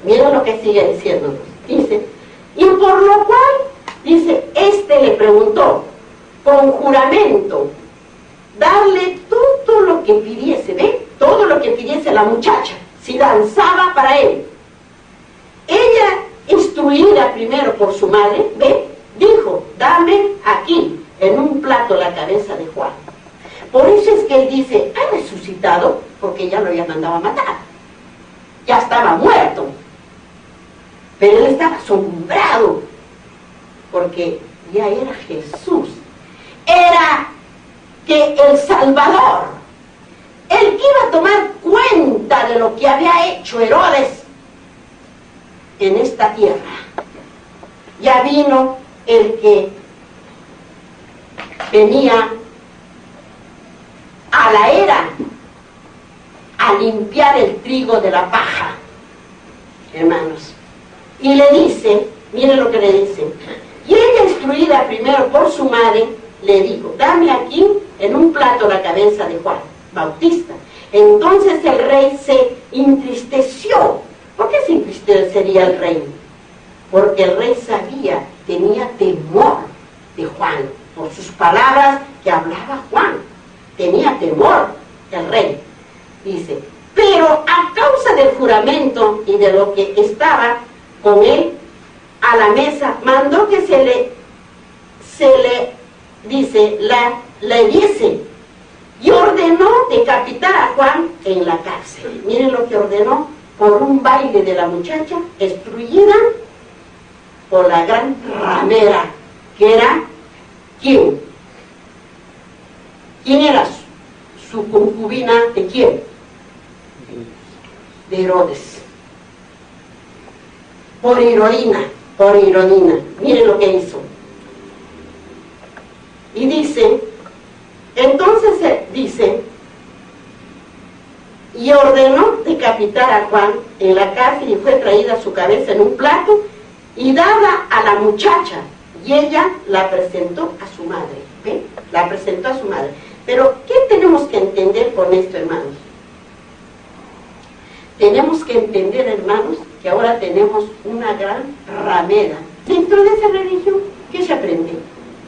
Miren lo que sigue diciendo. Dice, y por lo cual, dice, le preguntó, con juramento, darle todo lo que pidiese, ¿ve? Todo lo que pidiese la muchacha, si danzaba para él. Ella, instruida primero por su madre, ¿ve? Dijo, dame aquí, en un plato, la cabeza de Juan. Por eso es que él dice, ha resucitado, porque ya lo había mandado a matar. Ya estaba muerto. Pero él estaba asombrado, porque ya era Jesús. Era que el Salvador, el que iba a tomar cuenta de lo que había hecho Herodes en esta tierra. Ya vino el que venía a la era a limpiar el trigo de la paja, hermanos. Y le dice, miren lo que le dice, y ella, instruida primero por su madre, le dijo, dame aquí en un plato la cabeza de Juan Bautista. Entonces el rey se entristeció. ¿Por qué se entristecería el rey? Porque el rey sabía, tenía temor de Juan, por sus palabras que hablaba Juan. Tenía temor el rey. Dice, pero a causa del juramento y de lo que estaba con él a la mesa, mandó que se le diese y ordenó decapitar a Juan en la cárcel. Miren lo que ordenó, por un baile de la muchacha instruida por la gran ramera, que era ¿quién? ¿Quién era su concubina? ¿De quién? De Herodes. Por ironía. Miren lo que hizo. Y dice, entonces dice, y ordenó decapitar a Juan en la cárcel, y fue traída su cabeza en un plato y dada a la muchacha, y ella la presentó a su madre. ¿Ven? La presentó a su madre. Pero, ¿qué tenemos que entender con esto, hermanos? Tenemos que entender, hermanos, que ahora tenemos una gran ramera. Dentro de esa religión, ¿qué se aprende?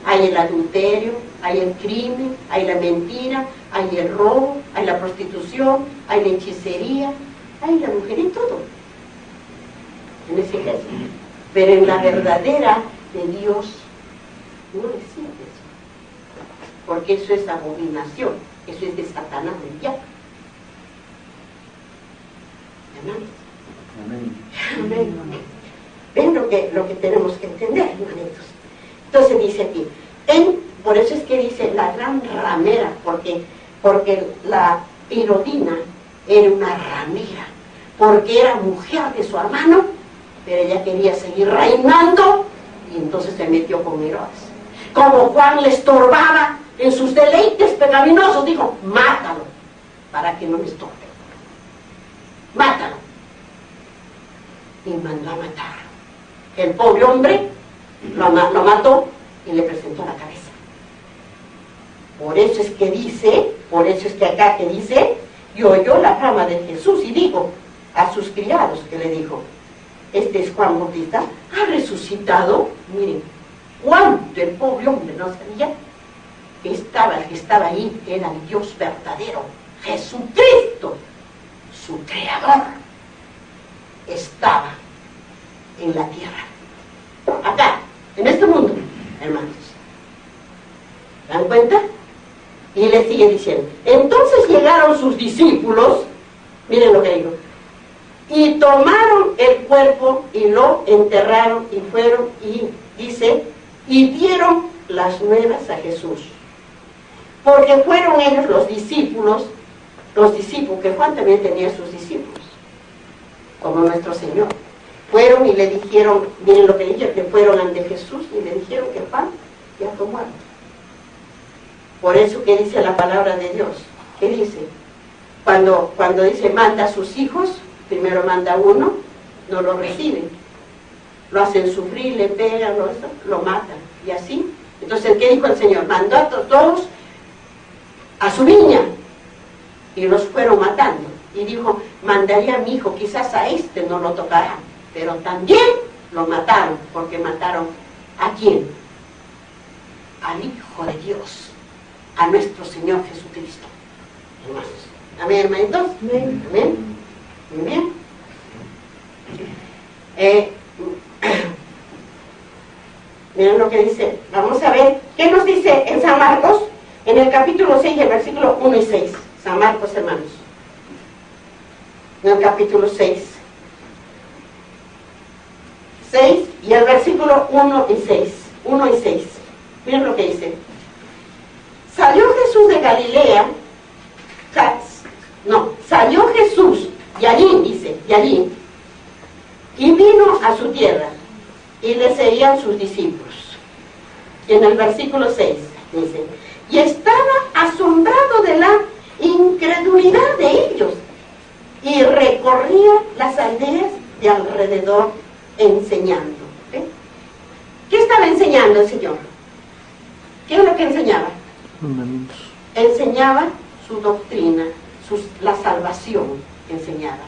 Hay el adulterio, hay el crimen, hay la mentira, hay el robo, hay la prostitución, hay la hechicería, hay la mujer y todo. En ese caso. Pero en la verdadera de Dios no existe eso. Porque eso es abominación, eso es de Satanás, del diablo. Amén. Amén. ¿Ven lo que tenemos que entender, hermanitos? Entonces dice aquí, por eso es que dice la gran ramera, porque la Herodina era una ramera, porque era mujer de su hermano, pero ella quería seguir reinando, y entonces se metió con Herodes. Como Juan le estorbaba en sus deleites pecaminosos, dijo, mátalo, para que no me estorbe. Mátalo. Y mandó a matar. El pobre hombre lo mató y le presentó la cabeza. Por eso es que acá que dice, y oyó la fama de Jesús y dijo a sus criados, que le dijo, este es Juan Bautista, ha resucitado. Miren, cuánto el pobre hombre no sabía que el que estaba ahí era el Dios verdadero, Jesucristo, su creador, estaba en la tierra, acá, en este mundo, hermanos. ¿Dan cuenta? Y le sigue diciendo, entonces llegaron sus discípulos, miren lo que digo, y tomaron el cuerpo y lo enterraron y fueron, y dice, y dieron las nuevas a Jesús, porque fueron ellos los discípulos, que Juan también tenía sus discípulos, como nuestro Señor. Fueron y le dijeron, miren lo que dice, que fueron ante Jesús y le dijeron que Juan ya fue muerto. Por eso que dice la palabra de Dios, ¿qué dice? Cuando dice manda a sus hijos, primero manda a uno, no lo reciben, lo hacen sufrir, le pegan, lo matan, y así. Entonces, ¿qué dijo el Señor? Mandó a todos a su viña, y los fueron matando. y dijo, mandaría a mi hijo, quizás a este no lo tocará, pero también lo mataron, porque mataron ¿a quién? Al Hijo de Dios, a nuestro Señor Jesucristo. Hermanos. Amén, hermanitos. Amén. Amén. Muy bien. Miren lo que dice. Vamos a ver qué nos dice en San Marcos, en el capítulo 6, el versículo 1 y 6. San Marcos, hermanos. En el capítulo 6. 6 y el versículo 1 y 6. 1 y 6. Miren lo que dice. Salió Jesús de Galilea. Salió Jesús de allí, dice, de allí, y vino a su tierra, y le seguían sus discípulos. Y en el versículo 6 dice, y estaba asombrado de la incredulidad de ellos, y recorría las aldeas de alrededor enseñando. ¿Qué estaba enseñando el Señor? ¿Qué es lo que enseñaba? Enseñaba su doctrina, la salvación enseñaba.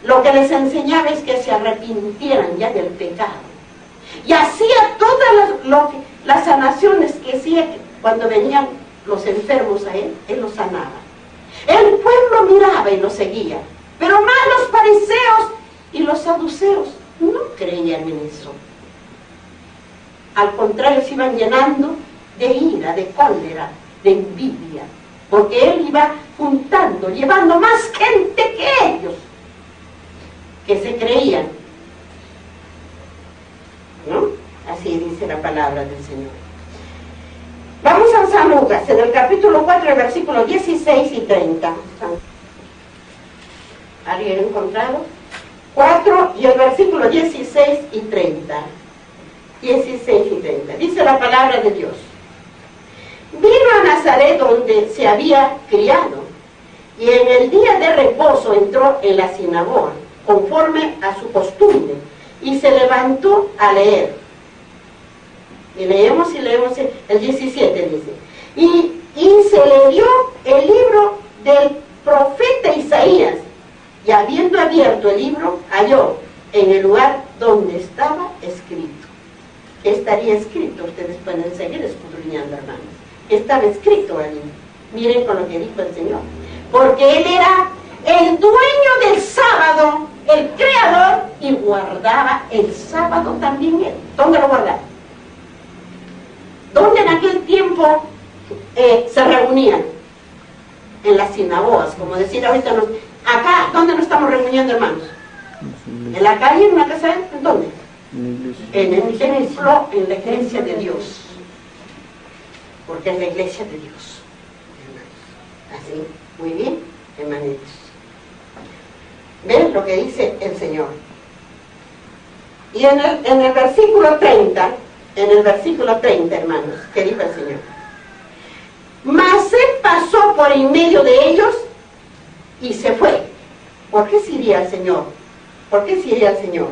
Lo que les enseñaba es que se arrepintieran ya del pecado. Y hacía todas las sanaciones que hacía cuando venían los enfermos a él los sanaba. El pueblo miraba y lo seguía, pero más los fariseos y los saduceos no creían en eso. Al contrario, se iban llenando de ira, de cólera, de envidia, porque él iba juntando, llevando más gente que ellos, que se creían, ¿no? Así dice la palabra del Señor. Vamos a San Lucas, en el capítulo 4, el versículo 16 y 30. ¿Alguien encontrado? 4 y el versículo 16 y 30. 16 y 30. Dice la palabra de Dios. Vino a Nazaret donde se había criado, y en el día de reposo entró en la sinagoga, conforme a su costumbre, y se levantó a leer. Y leemos el 17, dice. Y se le dio el libro del profeta Isaías, y habiendo abierto el libro, halló en el lugar donde estaba escrito. ¿Qué estaría escrito? Ustedes pueden seguir escudriñando, hermanos. Estaba escrito allí. Miren con lo que dijo el Señor. Porque Él era el dueño del sábado, el creador, y guardaba el sábado también Él. ¿Dónde lo guardaba? ¿Dónde en aquel tiempo se reunían? En las sinagogas, como decir ahorita acá, ¿dónde nos estamos reuniendo, hermanos? ¿En la calle, en una casa? ¿En dónde? En el templo, en la iglesia de Dios. Porque es la iglesia de Dios. Así, muy bien, hermanitos. ¿Ven lo que dice el Señor? Y en el versículo 30, hermanos, ¿qué dijo el Señor? Mas Él pasó por en medio de ellos y se fue. ¿Por qué se iría el Señor? ¿Por qué se iría el Señor?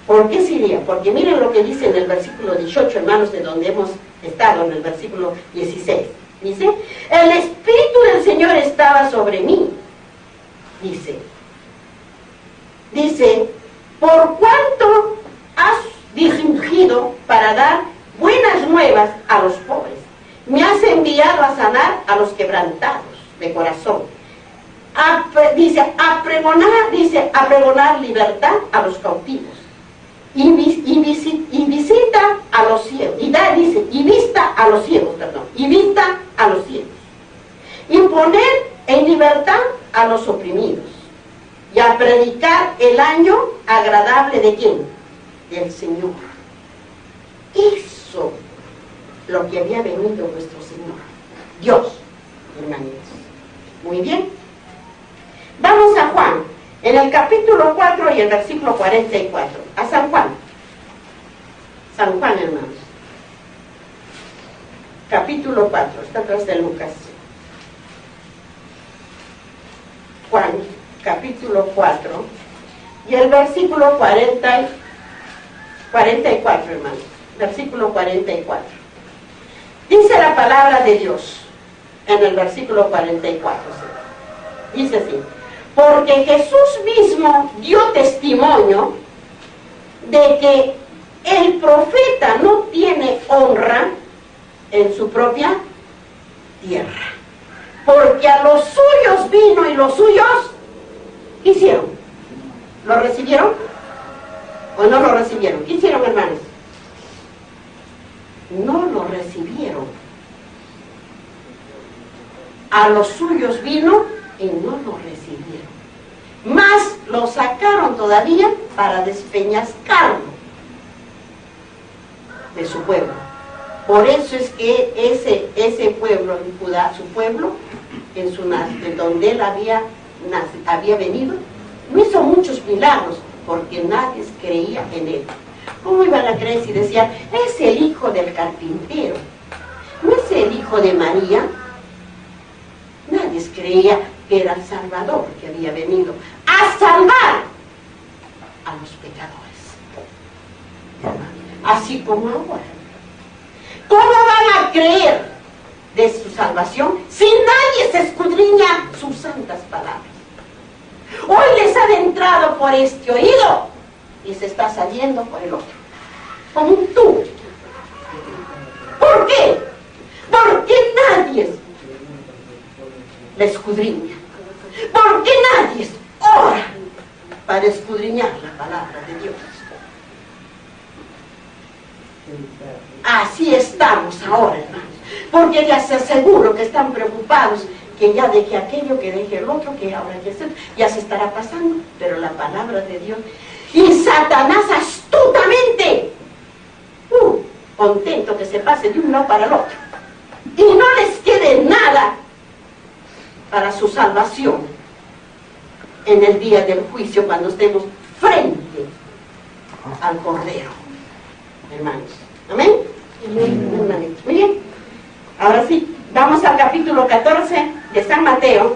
¿Por qué se iría? Porque miren lo que dice en el versículo 18, hermanos, de donde hemos estado, en el versículo 16. Dice, el Espíritu del Señor estaba sobre mí. Dice, por cuanto has ungido para dar buenas nuevas a los pobres, me has enviado a sanar a los quebrantados de corazón. Dice, a pregonar libertad a los cautivos. Y visita a los ciegos, y vista a los ciegos, y poner en libertad a los oprimidos, y a predicar el año agradable ¿de quién? Del Señor. Eso, lo que había venido nuestro Señor, Dios, hermanitos. Muy bien. Vamos a Juan, en el capítulo 4 y el versículo 44. A San Juan. San Juan, hermanos. Capítulo 4, está atrás de Lucas. Juan, capítulo 4, y el versículo 44, hermanos. Versículo 44. Dice la palabra de Dios en el versículo 44. Dice así: porque Jesús mismo dio testimonio de que el profeta no tiene honra en su propia tierra. Porque a los suyos vino y los suyos, ¿qué hicieron? ¿Lo recibieron o no lo recibieron? ¿Qué hicieron, hermanos? No lo recibieron. A los suyos vino y no lo recibieron. Más lo sacaron todavía para despeñascarlo de su pueblo. Por eso es que ese pueblo en Judá, su pueblo, en donde él había venido, no hizo muchos milagros porque nadie creía en él. ¿Cómo iban a creer si decían, es el hijo del carpintero? ¿No es el hijo de María? Nadie creía que era el Salvador que había venido a salvar a los pecadores. Así como ahora. ¿Cómo van a creer de su salvación si nadie se escudriña sus santas palabras? Hoy les ha entrado por este oído y se está saliendo por el otro, como un tubo. ¿Por qué? Porque nadie la escudriña. Porque nadie ora para escudriñar la palabra de Dios. Así estamos ahora, hermanos, porque ya se aseguro que están preocupados que ya deje aquello, que deje el otro, que ahora ya se estará pasando, pero la palabra de Dios, y Satanás astutamente, contento que se pase de un lado para el otro, y no les quede nada para su salvación en el día del juicio, cuando estemos frente al Cordero, hermanos. ¿Amén? Muy bien. Ahora sí, vamos al capítulo 14 de San Mateo.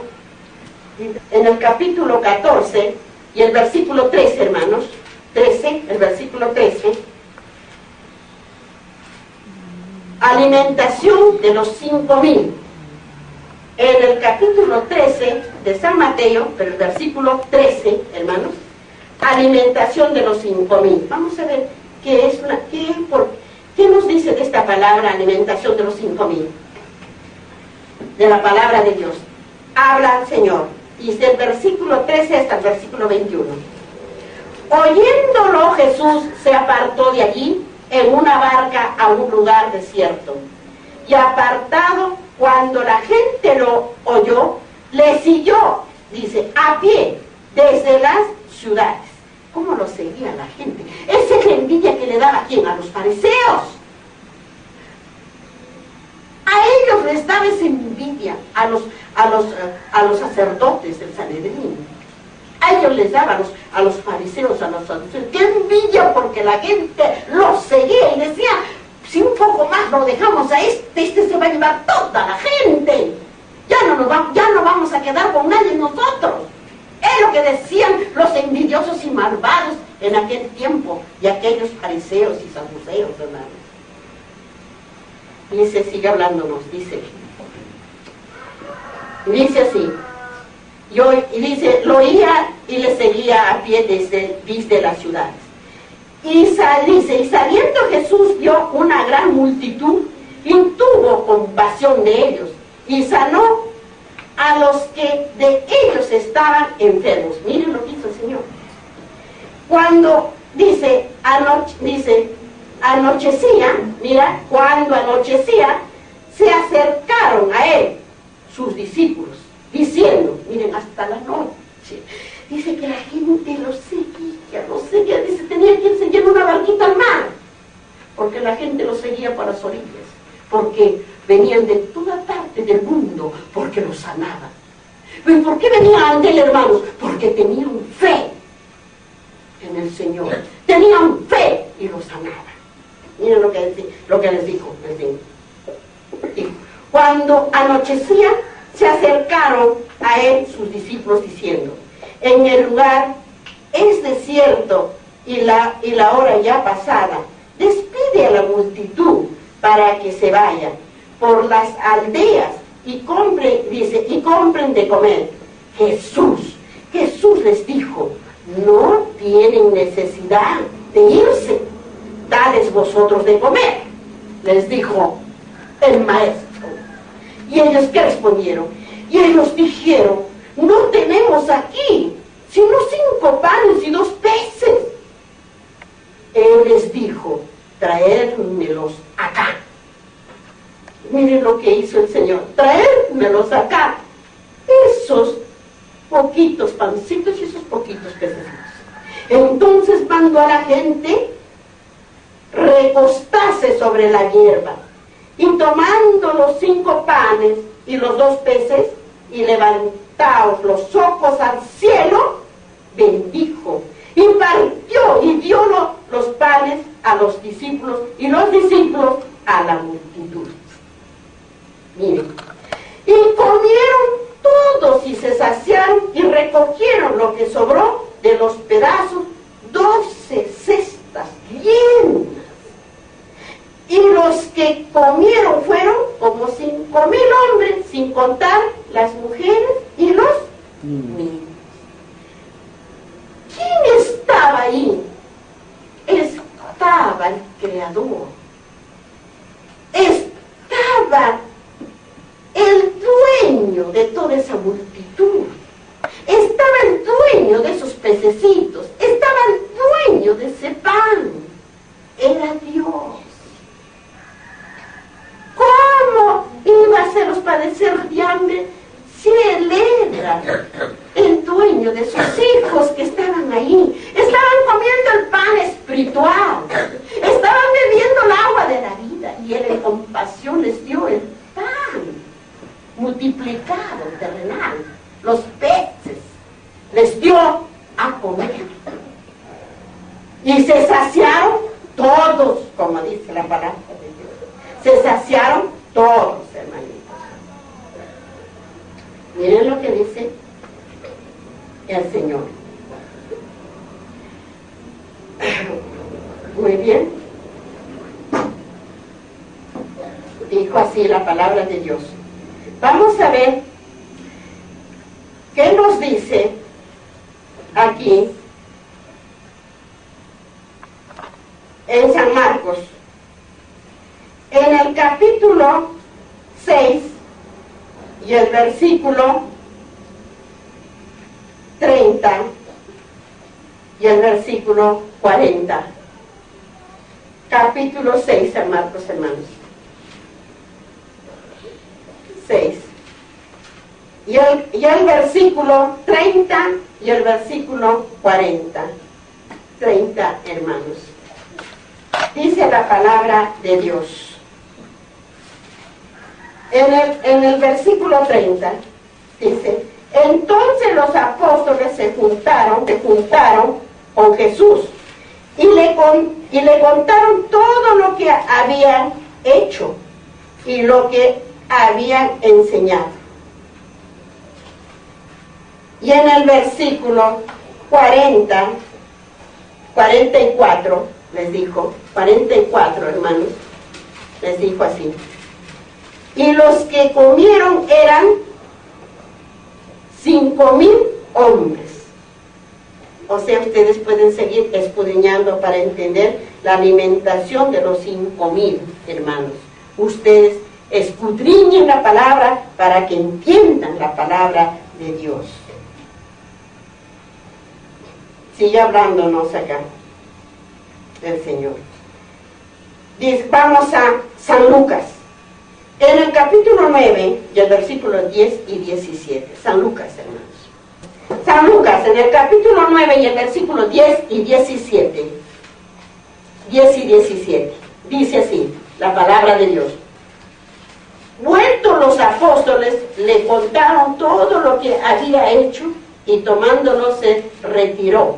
En el capítulo 14 y el versículo 13, hermanos, 13, el versículo 13, alimentación de los 5,000. En el capítulo 13 de San Mateo, pero el versículo 13, hermanos, alimentación de los 5,000. Vamos a ver qué es ¿qué nos dice de esta palabra, alimentación de los 5,000? De la palabra de Dios. Habla el Señor. Y desde el versículo 13 hasta el versículo 21. Oyéndolo, Jesús se apartó de allí en una barca a un lugar desierto. Y apartado, cuando la gente lo oyó, le siguió, dice, a pie, desde las ciudades. ¿Cómo lo seguía la gente? Esa es la envidia que le daba, ¿a quién? A los fariseos. A ellos les daba esa envidia, a los sacerdotes del Sanedrín. A ellos les daba, a los fariseos, a los saduceos. ¡Qué envidia! Porque la gente los seguía y decía, si un poco más lo dejamos a este se va a llevar toda la gente. Ya no vamos a quedar con nadie nosotros. Es lo que decían los envidiosos y malvados en aquel tiempo, y aquellos fariseos y saduceos, hermanos. Dice, sigue hablándonos, dice así, y dice, lo oía y le seguía a pie desde las ciudades. Y saliendo Jesús vio una gran multitud y tuvo compasión de ellos, y sanó a los que de ellos estaban enfermos. Miren lo que hizo el Señor. Cuando anochecía, mira, cuando anochecía, se acercaron a él sus discípulos, diciendo, miren, hasta la noche. Dice que la gente lo seguía, dice, tenía que enseñar una barquita al mar, porque la gente lo seguía por las orillas, porque venían de toda parte del mundo, porque lo sanaban. ¿Pero por qué venían ante él, hermanos? Porque tenían fe en el Señor, tenían fe y lo sanaban. Miren lo que les dijo. Dijo, cuando anochecía, se acercaron a él sus discípulos diciendo, en el lugar es desierto y la hora ya pasada, despide a la multitud para que se vayan por las aldeas y compren de comer. Jesús les dijo, no tienen necesidad de irse, dales vosotros de comer, les dijo el maestro. ¿Y ellos qué respondieron? Y ellos dijeron, no tenemos aquí sino 5 panes y 2 peces. Él les dijo, traédmelos acá. Miren lo que hizo el Señor, traédmelos acá. Esos poquitos pancitos y esos poquitos pececitos. Entonces mandó a la gente recostarse sobre la hierba, y tomando los 5 panes y los 2 peces, y levantados los ojos al cielo, bendijo, y partió, y dio los panes a los discípulos, y los discípulos a la multitud. Miren, y comieron todos, y se saciaron, y recogieron lo que sobró de los pedazos, 12 cestas llenas. Y los que comieron fueron como 5,000 hombres, sin contar las mujeres y los niños. ¿Quién estaba ahí? Estaba el Creador. Estaba el dueño de toda esa multitud. Estaba el dueño de esos pececitos. Estaba el dueño de ese pan. Era Dios. ¿Cómo iba a hacerlos padecer de hambre si Él era el dueño de sus hijos que estaban ahí? Estaban comiendo el pan espiritual, estaban bebiendo el agua de la vida, y Él en compasión les dio el pan multiplicado, terrenal, los peces, les dio a comer. Y se saciaron todos, como dice la palabra de Dios. Se saciaron todos, hermanitos. Miren lo que dice el Señor. Muy bien. Dijo así la palabra de Dios. Vamos a ver qué nos dice aquí en San Marcos. En el capítulo 6 y el versículo 30 y el versículo 40. Capítulo 6, San Marcos, hermanos. 6. Y el versículo 30 y el versículo 40. 30, hermanos. Dice la palabra de Dios. En el versículo 30 dice, entonces los apóstoles se juntaron con Jesús y le contaron todo lo que habían hecho y lo que habían enseñado. Y en el versículo 44 les dijo, 44 hermanos, les dijo así. Y los que comieron eran 5,000 hombres. O sea, ustedes pueden seguir escudriñando para entender la alimentación de los 5,000 hermanos. Ustedes escudriñen la palabra para que entiendan la palabra de Dios. Sigue hablándonos acá el Señor. Dice, vamos a San Lucas. En el capítulo 9 y el versículo 10 y 17. San Lucas, hermanos. San Lucas, en el capítulo 9 y el versículo 10 y 17. 10 y 17. Dice así, la palabra de Dios. Vueltos los apóstoles, le contaron todo lo que había hecho, y tomándolo se retiró,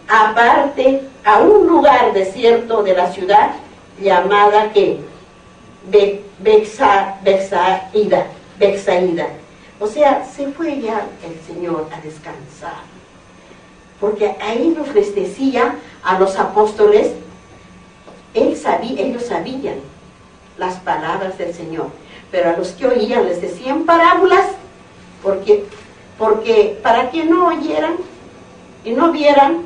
aparte a un lugar desierto de la ciudad, llamada que Betsaida. O sea, se fue ya el Señor a descansar, porque ahí les decía a los apóstoles, ellos sabían las palabras del Señor, pero a los que oían les decían parábolas, porque porque para que no oyeran y no vieran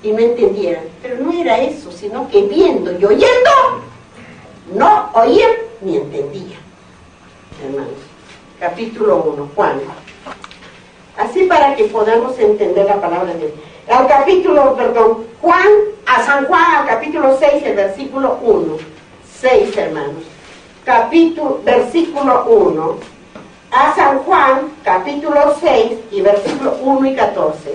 y no entendieran. Pero no era eso, sino que viendo y oyendo, no oían ni entendían. Hermanos, capítulo 1, Juan. Así para que podamos entender la palabra de Dios. Juan, a San Juan, al capítulo 6, el versículo 1. 6, hermanos. Versículo 1. A San Juan, capítulo 6, y versículo 1 y 14.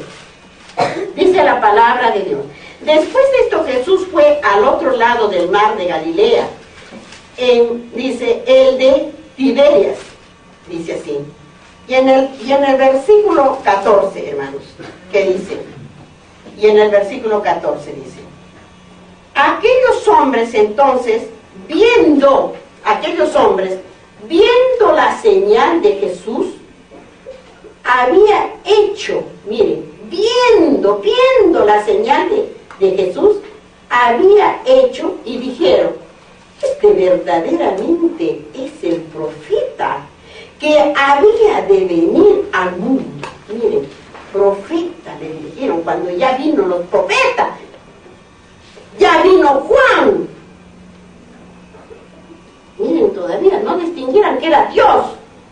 Dice la palabra de Dios. Después de esto, Jesús fue al otro lado del mar de Galilea. Dice, el de Tiberias. Dice así. Y en el versículo 14, hermanos, ¿qué dice? Y en el versículo 14 dice, aquellos hombres entonces, viendo la señal de Jesús, había hecho, miren, viendo la señal de Jesús, había hecho y dijeron, este verdaderamente es el profeta que había de venir al mundo. Miren, profeta le dijeron cuando ya vino los profetas, ya vino Juan. Miren, todavía no distinguieran que era Dios.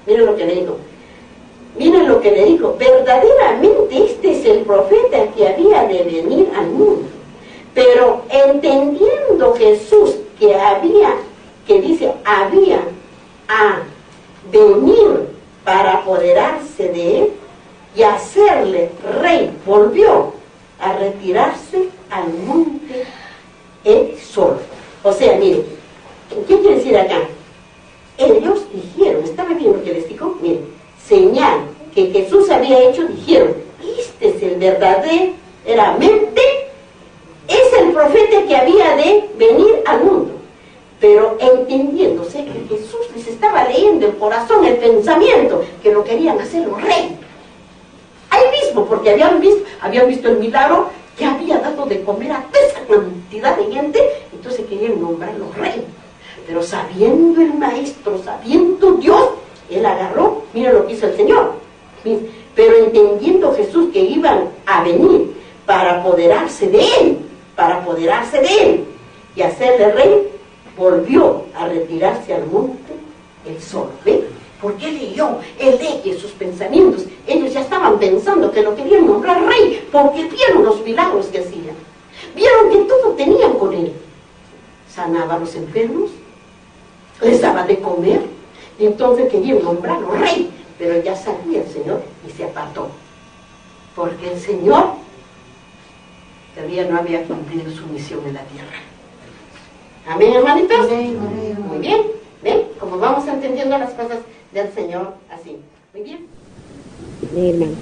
Miren lo que le dijo. Miren lo que le dijo. Verdaderamente este es el profeta que había de venir al mundo. Pero entendiendo Jesús que había a venir para apoderarse de él y hacerle rey, volvió a retirarse al monte él solo. O sea, miren, ¿qué quiere decir acá? Ellos dijeron, ¿estaba bien lo que les dijo? Miren, señal que Jesús había hecho, dijeron, este es el verdaderamente, es el profeta que había de venir al mundo. Pero entendiéndose que Jesús les estaba leyendo el corazón, el pensamiento, que lo querían hacerlo rey. Ahí mismo, porque habían visto el milagro que había dado de comer a esa cantidad de gente, entonces querían nombrarlo rey. Pero sabiendo el maestro, sabiendo Dios, él agarró, mira lo que hizo el Señor. Pero entendiendo Jesús que iban a venir para apoderarse de él y hacerle rey, volvió a retirarse al monte él solo. ¿Ve? Porque él lee sus pensamientos. Ellos ya estaban pensando que lo querían nombrar rey, porque vieron los milagros que hacía. Vieron que todo tenían con él. Sanaba a los enfermos, les daba de comer, y entonces querían nombrarlo rey. Pero ya sabía el Señor y se apartó. Porque el Señor todavía no había cumplido su misión en la tierra. Amén, hermanitos. Amén, amén. Muy bien. ¿Ven? Como vamos entendiendo las cosas del Señor así. Muy bien. Hermanos,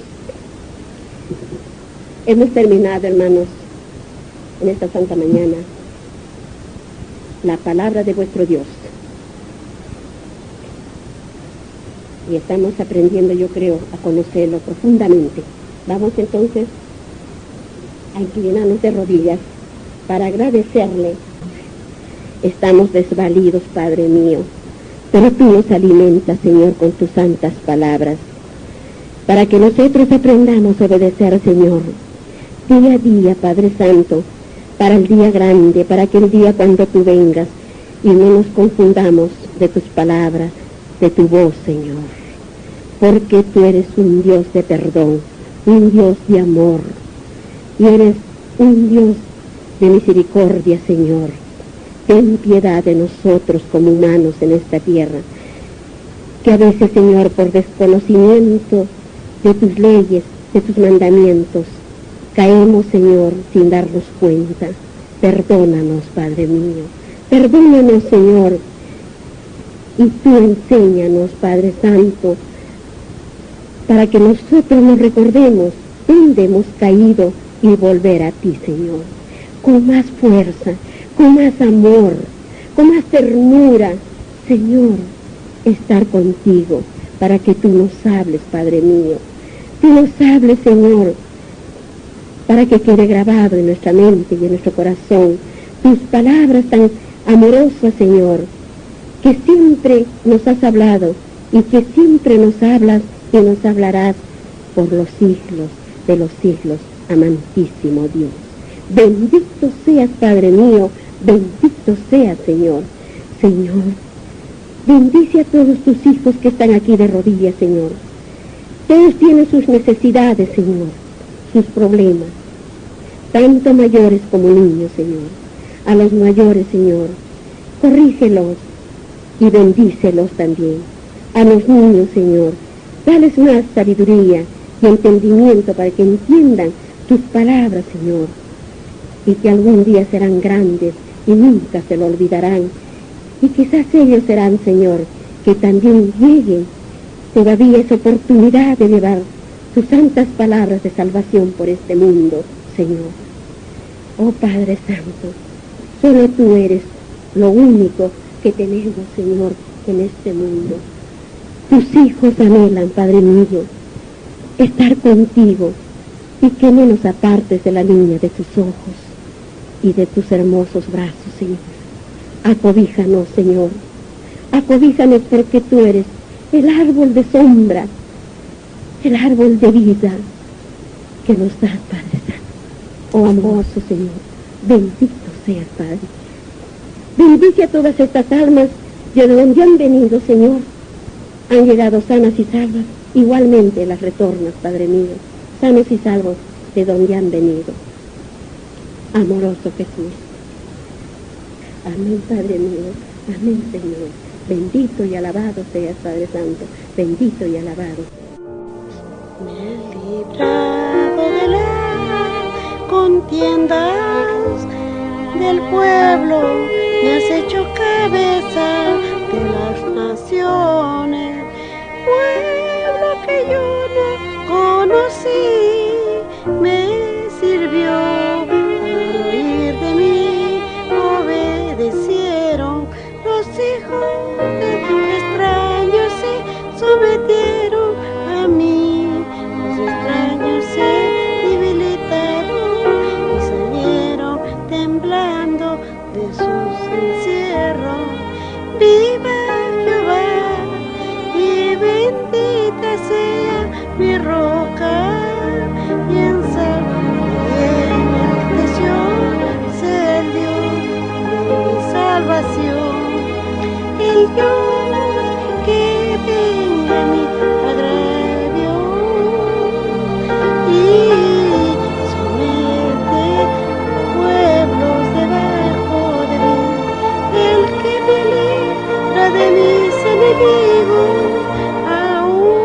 hemos terminado, hermanos, en esta santa mañana, la palabra de vuestro Dios. Y estamos aprendiendo, yo creo, a conocerlo profundamente. Vamos entonces a inclinarnos de rodillas para agradecerle. Estamos desvalidos, Padre mío, pero tú nos alimentas, Señor, con tus santas palabras, para que nosotros aprendamos a obedecer, Señor, día a día, Padre Santo, para el día grande, para que el día cuando tú vengas y no nos confundamos de tus palabras, de tu voz, Señor, porque tú eres un Dios de perdón, un Dios de amor, y eres un Dios de misericordia, Señor. Ten piedad de nosotros como humanos en esta tierra, que a veces, Señor, por desconocimiento de tus leyes, de tus mandamientos, caemos, Señor, sin darnos cuenta. Perdónanos, Padre mío, perdónanos, Señor, y tú enséñanos, Padre Santo, para que nosotros nos recordemos dónde hemos caído y volver a ti, Señor, con más fuerza, con más amor, con más ternura, Señor, estar contigo, para que tú nos hables, Padre mío. Tú nos hables, Señor, para que quede grabado en nuestra mente y en nuestro corazón tus palabras tan amorosas, Señor, que siempre nos has hablado y que siempre nos hablas y nos hablarás por los siglos de los siglos, amantísimo Dios. Bendito seas, Padre mío, bendito seas, Señor. Señor, bendice a todos tus hijos que están aquí de rodillas, Señor. Todos tienen sus necesidades, Señor, sus problemas, tanto mayores como niños, Señor. A los mayores, Señor, corrígelos y bendícelos también. A los niños, Señor, dales más sabiduría y entendimiento para que entiendan tus palabras, Señor, y que algún día serán grandes y nunca se lo olvidarán. Y quizás ellos serán, Señor, que también lleguen todavía esa oportunidad de llevar tus santas palabras de salvación por este mundo, Señor. Oh Padre Santo, solo tú eres lo único que tenemos, Señor, en este mundo. Tus hijos anhelan, Padre mío, estar contigo, y que no nos apartes de la niña de tus ojos y de tus hermosos brazos, Señor. Acobíjanos, Señor, acobíjanos, porque tú eres el árbol de sombra, el árbol de vida que nos das, Padre Santo. Oh amoroso Señor, bendito seas, Padre. Bendice a todas estas almas de donde han venido, Señor. Han llegado sanas y salvas, igualmente las retornas, Padre mío, sanos y salvos de donde han venido. Amoroso Jesús. Amén, Padre mío. Amén, Señor. Bendito y alabado seas, Padre Santo. Bendito y alabado. Me he librado de las contiendas del pueblo, me has hecho cabeza de las naciones. Pueblo que yo no conocí, me sirvió, al oír de mí obedecieron. Los hijos de extraños se sometieron a mí, los extraños se debilitaron y salieron temblando de sus encierros. Viva Jehová y bendita sea mi roca, y en enalteció sea el Dios de mi salvación. El Dios que venga mi agravio y somete pueblos debajo de mí. El que me libra de mis enemigos, aún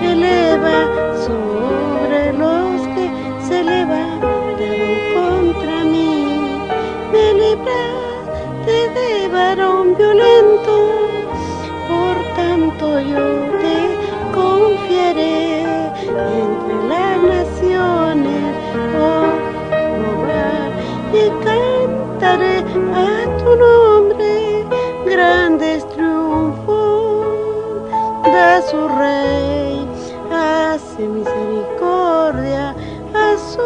eleva sobre los que se levantaron contra mí. Me libraste de varón violento, por tanto yo te confiaré entre las naciones, oh Jehová, y cantaré a tu nombre grandes triunfos. Da su rey, hace misericordia a su